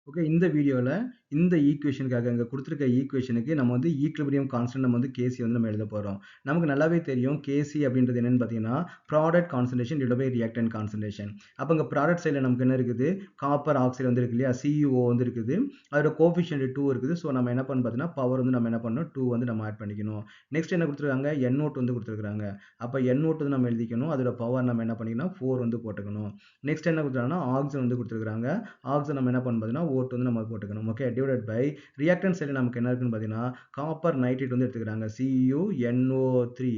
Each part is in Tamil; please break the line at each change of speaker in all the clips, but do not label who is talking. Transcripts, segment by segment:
ஓகே, இந்த வீடியோல இந்த ஈக்குவேஷனுக்காக இங்க குடுத்திருக்க ஈக்குவேஷனுக்கு நம்ம வந்து ஈக்விலிபிரியம் கான்ஸ்டன்ட் நம்ம வந்து கேசி வந்து நம்ம எழுத போறோம். நமக்கு நல்லாவே தெரியும் கேசி அப்படின்றது என்னன்னு பார்த்தீங்கன்னா, product concentration divided by reactant concentration. அப்ப இங்க ப்ராடக்ட் சைடுல நமக்கு என்ன இருக்குது? காப்பர் ஆக்சைடு வந்து இருக்கு இல்லையா? CuO வந்து இருக்குது. அதோட கோஎஃபிஷியன்ட் 2 இருக்குது. ஸோ நம்ம என்ன பண்ணணும் பார்த்தீங்கன்னா, பவர் வந்து நம்ம என்ன பண்ணணும்? 2 வந்து நம்ம ஆட் பண்ணிக்கணும். நெக்ஸ்ட் என்ன குடுத்திருக்காங்க? NO2 வந்து குடுத்திருக்காங்க. அப்ப NO2 வந்து நம்ம எழுதிக்கணும். அதோட பவர் நம்ம என்ன பண்ணிக்கணும்? 4 வந்து போட்டுக்கணும். நெக்ஸ்ட் என்ன குடுத்திருக்காங்கன்னா, ஆக்ஸிஜன் வந்து குடுத்திருக்காங்க. ஆக்ஸிஜன் நம்ம என்ன பண்ணணும் பார்த்தீங்கன்னா, O2 வந்து நம்ம போட்டுக்கணும். Okay, divided by reactant side நமக்கு என்ன இருக்குன்னு பார்த்தீங்கன்னா, காப்பர் நைட்ரேட் வந்து எடுத்துக்கிறாங்க. CuNO3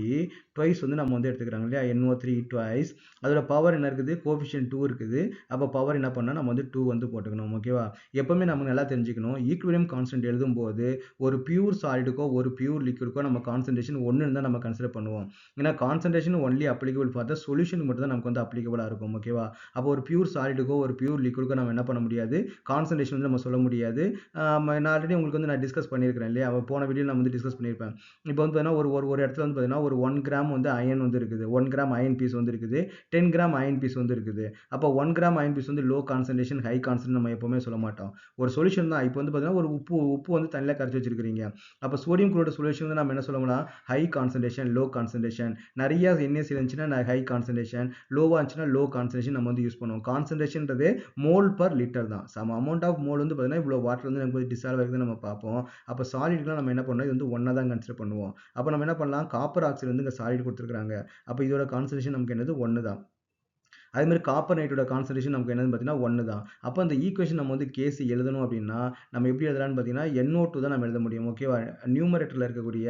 ட்வைஸ் வந்து நம்ம வந்து எடுத்துக்கிறாங்க இல்லையா? NO3 twice. அதோட பவர் என்ன இருக்குது? கோஎஃபிஷியன்ட் 2 இருக்குது. அப்போ பவர் என்ன பண்ணா நம்ம வந்து 2 வந்து போட்டுக்கணும். ஓகேவா? எப்பவுமே நம்ம நல்லா தெரிஞ்சுக்கணும். ஈக்விலிபிரியம் கான்ஸ்டன்ட் எழுதும்போது ஒரு பியூர் சாலிடுக்கோ ஒரு பியூர் லிக்விடுக்கோ நம்ம கான்சன்ட்ரேஷன் 1 தான் நம்ம கன்சிடர் பண்ணுவோம். ஏன்னா concentration only applicable for the solution மட்டும் தான் நமக்கு வந்து அப்ளிகபிளா இருக்கும். ஓகேவா? அப்போ ஒரு பியூர் சாலிடுக்கோ ஒரு பியூர் லிக்விடுக்கோ நம்ம என்ன பண்ண முடியாது? கான்சன்ட்ரேஷன் வந்து நம்ம சொல்ல முடியாது. நான் ஆல்ரெடி உங்களுக்கு வந்து நான் டிஸ்கஸ் பண்ணியிருக்கிறேன் இல்லையா? போன வீடியோ நான் வந்து டிஸ்கஸ் பண்ணியிருப்பேன். இப்போ வந்து பார்த்தீங்கன்னா ஒரு இடத்துல வந்து பார்த்தீங்கன்னா ஒரு 1 கிராம் வந்து அயன் வந்து இருக்குது. 1 கிராம் அயன் பீஸ் வந்து இருக்குது. 10 கிராம் அயன் பீஸ் வந்து இருக்குது. அப்போ 1 கிராம் அயன் பீஸ் வந்து லோ கான்சன்ட்ரேஷன் ஹை கான்சன்ட்ரேஷன் நம்ம எப்பவுமே சொல்ல மாட்டோம். ஒரு சொல்யூஷன் தான். இப்போ வந்து பார்த்தீங்கன்னா ஒரு உப்பு வந்து தண்ணியில் கரைச்சி வச்சிருக்கிறீங்க. அப்போ சோடியம் குளோரைடு சொல்யூஷன் வந்து நம்ம என்ன சொல்லலாம்? High concentration, low concentration. நிறைய NaCl இருந்துச்சுன்னா ஹை கான்சன்ட்ரேஷன், லோவா இருந்துச்சுன்னா லோ கான்சன்ட்ரேஷன் நம்ம வந்து யூஸ் பண்ணுவோம். கான்சன்ட்ரேஷன்றது மோல் பர் லிட்டர் தான். சம் அமௌண்ட் ஆஃப் மோல் வந்து பார்த்தீங்கன்னா இவ்வளோ வாட்டர் வந்து நமக்கு டிசால்வ் ஆகுதுன்னு நம்ம பார்ப்போம். அப்போ சாலிட்லாம் நம்ம என்ன பண்ணோம்? இது வந்து ஒன்றா தான் கன்சிடர் பண்ணுவோம். அப்போ நம்ம என்ன பண்ணலாம்? காப்பர் ஆக்சைடு வந்து இங்கே சாலிட் கொடுத்துருக்காங்க. அப்போ இதோட கான்சன்ட்ரேஷன் நமக்கு என்னது? 1 தான். அதே மாதிரி காப்பர் நைட்டோட கான்சன்ட்ரேஷன் நமக்கு என்னன்னு பார்த்தீங்கன்னா 1 தான். அப்போ அந்த ஈக்குவேஷன் நம்ம வந்து கேசி எழுதணும் அப்படின்னா நம்ம எப்படி எழுதலாம்னு பார்த்தீங்கன்னா NO2 தான் நம்ம எழுத முடியும். ஓகேவா? நியூமரேட்டரில் இருக்கக்கூடிய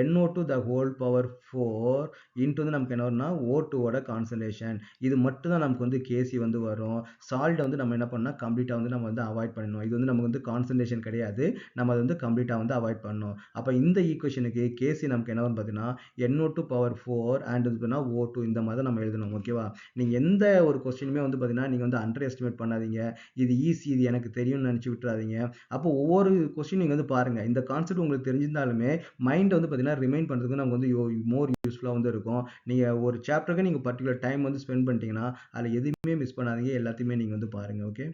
NO2 the whole power 4 into வந்து நமக்கு என்ன வரும்னா O2 ஓட கான்சன்ட்ரேஷன். இது மட்டும் தான் நமக்கு வந்து கேசி வந்து வரும். சால்ட்டை வந்து நம்ம என்ன பண்ணணும்? கம்ப்ளீட்டாக வந்து நம்ம வந்து அவாய்ட் பண்ணணும். இது வந்து நமக்கு வந்து கான்சன்ட்ரேஷன் கிடையாது. நம்ம அதை வந்து கம்ப்ளீட்டாக வந்து அவாய்ட் பண்ணணும். அப்போ இந்த ஈக்குவேஷனுக்கு கேசி நமக்கு என்ன வரும்னு பார்த்தீங்கன்னா NO2 பவர் 4 அண்ட் இதுனா O2 இந்த மாதிரி நம்ம எழுதணும். ஓகேவா? நீங்க எந்த ஒரு கொஸ்டினுமே வந்து பார்த்தீங்கன்னா, நீங்க வந்து அண்டர் எஸ்டிமேட் பண்ணாதீங்க. இது ஈஸி, இது எனக்கு தெரியும்னு நினைச்சு விட்டுறாதீங்க. அப்போ ஒவ்வொரு கொஸ்டின் நீங்க வந்து பாருங்க. இந்த கான்செப்ட் உங்களுக்கு தெரிஞ்சிருந்தாலுமே மைண்ட் வந்து பார்த்தீங்கன்னா, ரிமைண்ட் பண்றதுக்கு நமக்கு வந்து மோர் யூஸ்ஃபுல்லா வந்து இருக்கும். நீங்க ஒரு சாப்டருக்கு நீங்க பர்ட்டிகுலர் டைம் வந்து ஸ்பெண்ட் பண்ணிட்டீங்கன்னா, அதுல எதுவுமே மிஸ் பண்ணாதீங்க. எல்லாத்தையுமே நீங்க வந்து பாருங்க. ஓகே.